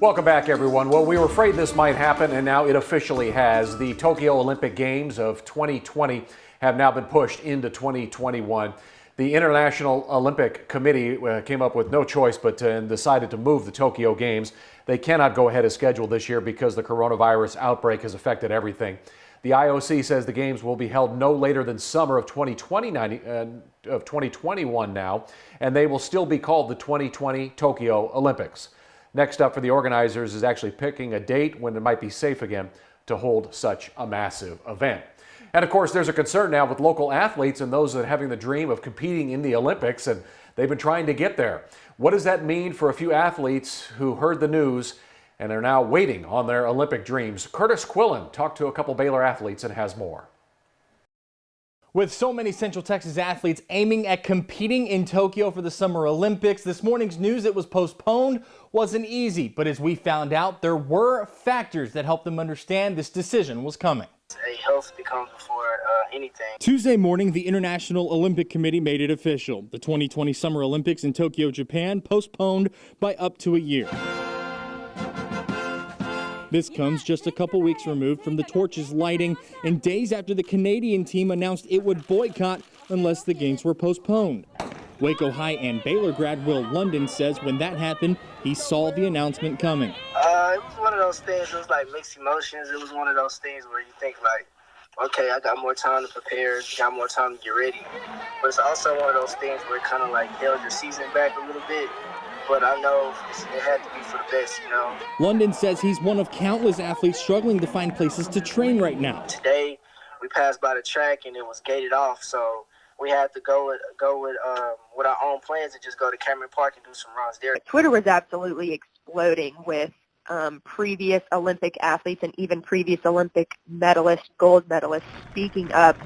Welcome back, everyone. Well, we were afraid this might happen, and now it officially has. The Tokyo Olympic Games of 2020 have now been pushed into 2021. The International Olympic Committee came up with no choice but decided to move the Tokyo Games. They cannot go ahead as scheduled this year because the coronavirus outbreak has affected everything. The IOC says the Games will be held no later than summer of 2021 now, and they will still be called the 2020 Tokyo Olympics. Next up for the organizers is actually picking a date when it might be safe again to hold such a massive event. And of course, there's a concern now with local athletes and those that are having the dream of competing in the Olympics, and they've been trying to get there. What does that mean for a few athletes who heard the news and are now waiting on their Olympic dreams? Curtis Quillen talked to a couple Baylor athletes and has more. With so many Central Texas athletes aiming at competing in Tokyo for the Summer Olympics, this morning's news it was postponed wasn't easy. But as we found out, there were factors that helped them understand this decision was coming. Health becomes before anything. Tuesday morning, the International Olympic Committee made it official. The 2020 Summer Olympics in Tokyo, Japan, postponed by up to a year. This comes just a couple weeks removed from the torches lighting and days after the Canadian team announced it would boycott unless the games were postponed. Waco High and Baylor grad Will London says when that happened, he saw the announcement coming. It was one of those things, it was like mixed emotions. It was one of those things where you think like, okay, I got more time to prepare, got more time to get ready. But it's also one of those things where it kind of like held your season back a little bit. But I know it had to be for the best, you know. London says he's one of countless athletes struggling to find places to train right now. Today, we passed by the track and it was gated off, so we had to go with our own plans and just go to Cameron Park and do some runs there. Twitter was absolutely exploding with previous Olympic athletes and even previous Olympic medalists, gold medalists, speaking up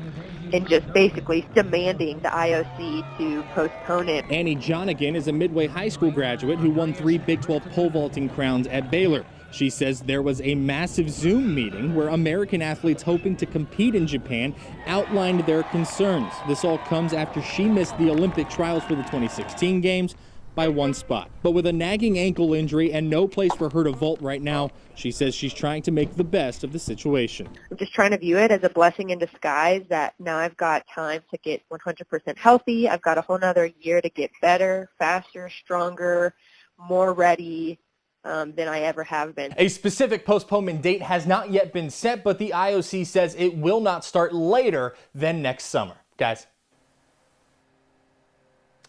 and just basically demanding the IOC to postpone it. Annie Johnigan is a Midway High School graduate who won 3 Big 12 pole vaulting crowns at Baylor. She says there was a massive Zoom meeting where American athletes hoping to compete in Japan outlined their concerns. This all comes after she missed the Olympic trials for the 2016 games by 1 spot. But with a nagging ankle injury and no place for her to vault right now, she says she's trying to make the best of the situation. I'm just trying to view it as a blessing in disguise that now I've got time to get 100% healthy. I've got a whole nother year to get better, faster, stronger, more ready than I ever have been. A specific postponement date has not yet been set, but the IOC says it will not start later than next summer. Guys.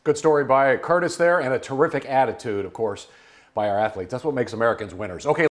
Good story by Curtis there, and a terrific attitude, of course, by our athletes. That's what makes Americans winners. Okay.